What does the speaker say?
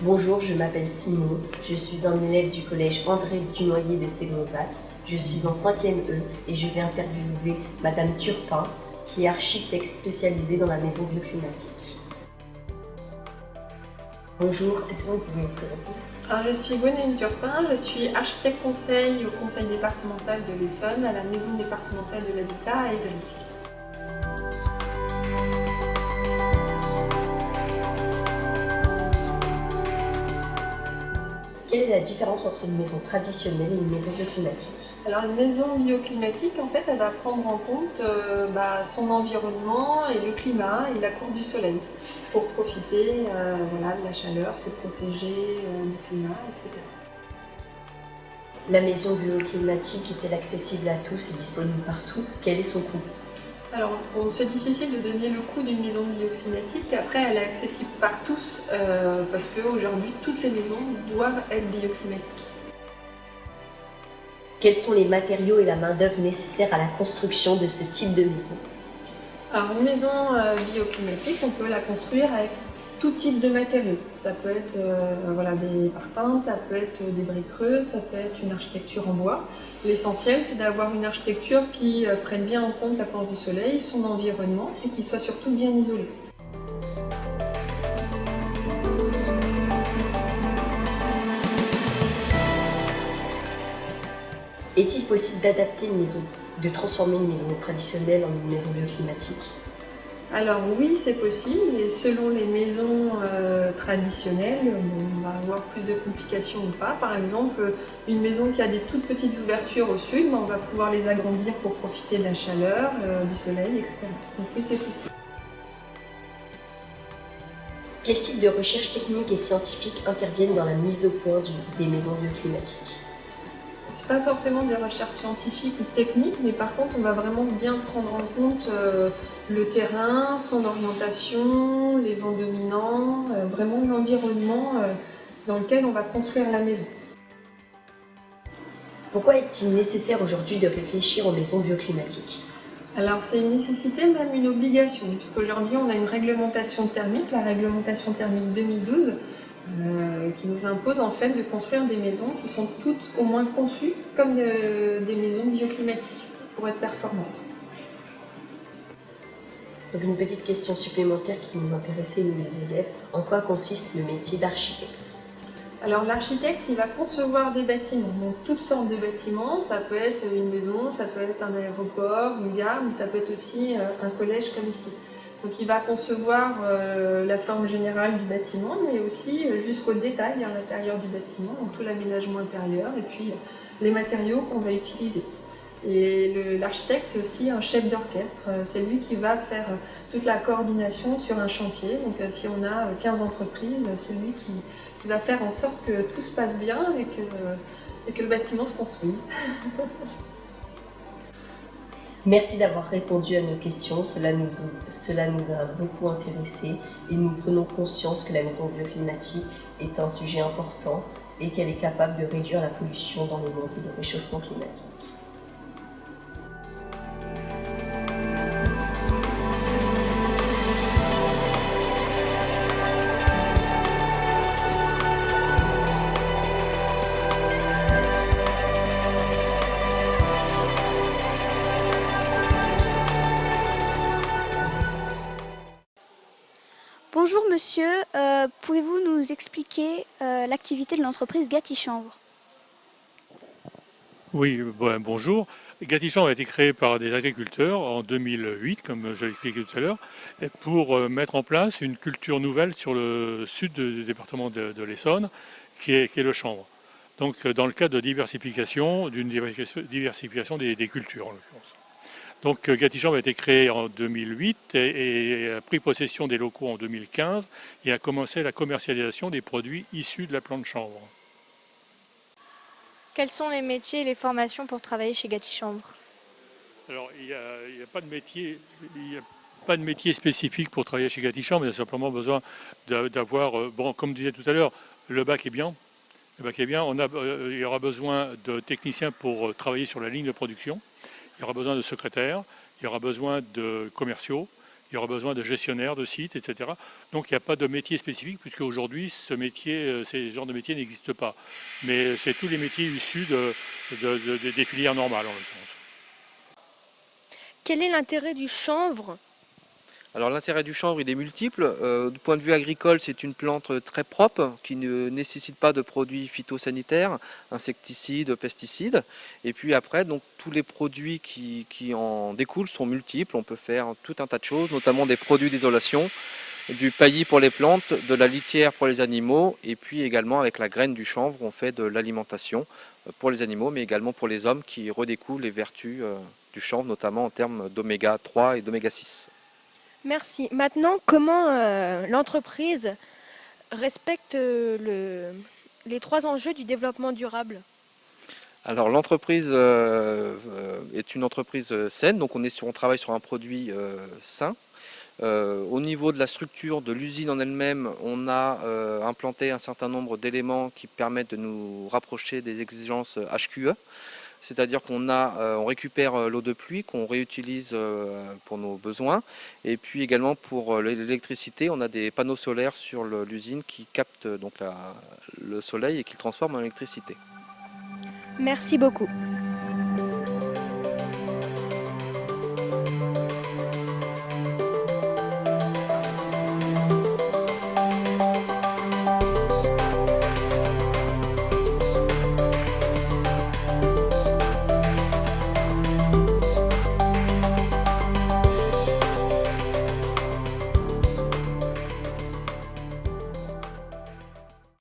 Bonjour, je m'appelle Simon, je suis un élève du collège André Dunoyer de Ségonzac. Je suis en 5e E et je vais interviewer Madame Turpin, qui est architecte spécialisée dans la maison bioclimatique. Bonjour, est-ce que vous pouvez vous présenter? Alors, je suis Gwenaëlle Turpin, je suis architecte conseil au conseil départemental de l'Essonne, à la maison départementale de l'habitat à Évry. Quelle est la différence entre une maison traditionnelle et une maison bioclimatique? Alors, une maison bioclimatique, en fait, elle va prendre en compte son environnement et le climat et la courbe du soleil pour profiter de la chaleur, se protéger du climat, etc. La maison bioclimatique est-elle accessible à tous et disponible partout? Quel est son coût? Alors, c'est difficile de donner le coût d'une maison bioclimatique. Après, elle est accessible par tous parce qu'aujourd'hui, toutes les maisons doivent être bioclimatiques. Quels sont les matériaux et la main-d'œuvre nécessaires à la construction de ce type de maison? Alors, une maison bioclimatique, on peut la construire avec tout type de matériaux. Ça peut être des parpaings, ça peut être des briques creuses, ça peut être une architecture en bois. L'essentiel, c'est d'avoir une architecture qui prenne bien en compte la force du soleil, son environnement et qui soit surtout bien isolée. Est-il possible d'adapter une maison, de transformer une maison traditionnelle en une maison bioclimatique? Alors oui, c'est possible, et selon les maisons traditionnelles, on va avoir plus de complications ou pas. Par exemple, une maison qui a des toutes petites ouvertures au sud, on va pouvoir les agrandir pour profiter de la chaleur, du soleil, etc. Donc oui, c'est possible. Quel type de recherches techniques et scientifiques interviennent dans la mise au point des maisons bioclimatiques? C'est pas forcément des recherches scientifiques ou techniques, mais par contre, on va vraiment bien prendre en compte le terrain, son orientation, les vents dominants, vraiment l'environnement dans lequel on va construire la maison. Pourquoi est-il nécessaire aujourd'hui de réfléchir aux maisons bioclimatiques? Alors c'est une nécessité, même une obligation, puisqu'aujourd'hui on a une réglementation thermique, la réglementation thermique 2012, qui nous impose en fait de construire des maisons qui sont toutes au moins conçues comme des maisons bioclimatiques pour être performantes. Donc une petite question supplémentaire qui nous intéressait, nous les élèves, en quoi consiste le métier d'architecte? Alors l'architecte, il va concevoir des bâtiments, donc toutes sortes de bâtiments. Ça peut être une maison, ça peut être un aéroport, une gare, mais ça peut être aussi un collège comme ici. Donc il va concevoir la forme générale du bâtiment, mais aussi jusqu'au détail à l'intérieur du bâtiment, donc tout l'aménagement intérieur et puis les matériaux qu'on va utiliser. Et l'architecte, c'est aussi un chef d'orchestre, c'est lui qui va faire toute la coordination sur un chantier. Donc si on a 15 entreprises, c'est lui qui va faire en sorte que tout se passe bien et que le bâtiment se construise. Merci d'avoir répondu à nos questions, cela nous a beaucoup intéressés et nous prenons conscience que la maison bioclimatique est un sujet important et qu'elle est capable de réduire la pollution dans le monde et le réchauffement climatique. Bonjour monsieur, pouvez-vous nous expliquer l'activité de l'entreprise Gatichambre? Oui, bonjour. Gatichambre a été créé par des agriculteurs en 2008, comme je l'ai expliqué tout à l'heure, pour mettre en place une culture nouvelle sur le sud du département de l'Essonne, qui est le chanvre. Donc, dans le cadre de diversification, d'une diversification des cultures, en l'occurrence. Donc, Gatichambre a été créé en 2008 et a pris possession des locaux en 2015 et a commencé la commercialisation des produits issus de la plante chanvre. Quels sont les métiers et les formations pour travailler chez Gatichambre? Alors, il n'y a pas de métier, pas de métier spécifique pour travailler chez Gatichambre, il y a simplement besoin d'avoir, comme je disais tout à l'heure, le bac est bien. Le bac est bien. Il y aura besoin de techniciens pour travailler sur la ligne de production. Il y aura besoin de secrétaires, il y aura besoin de commerciaux, il il y aura besoin de gestionnaires de sites, etc. Donc il n'y a pas de métier spécifique, puisque aujourd'hui, ces genres de métiers n'existent pas. Mais c'est tous les métiers issus des filières normales, en l'occurrence. Quel est l'intérêt du chanvre? Alors l'intérêt du chanvre, il est multiple. Du point de vue agricole, c'est une plante très propre qui ne nécessite pas de produits phytosanitaires, insecticides, pesticides. Et puis après, donc, tous les produits qui en découlent sont multiples. On peut faire tout un tas de choses, notamment des produits d'isolation, du paillis pour les plantes, de la litière pour les animaux. Et puis également avec la graine du chanvre, on fait de l'alimentation pour les animaux, mais également pour les hommes qui redécouvrent les vertus du chanvre, notamment en termes d'oméga 3 et d'oméga 6. Merci. Maintenant, comment l'entreprise respecte les 3 enjeux du développement durable? Alors l'entreprise est une entreprise saine, donc on travaille sur un produit sain. Au niveau de la structure de l'usine en elle-même, on a implanté un certain nombre d'éléments qui permettent de nous rapprocher des exigences HQE. C'est-à-dire on récupère l'eau de pluie qu'on réutilise pour nos besoins. Et puis également pour l'électricité, on a des panneaux solaires sur l'usine qui captent donc le soleil et qui le transforment en électricité. Merci beaucoup.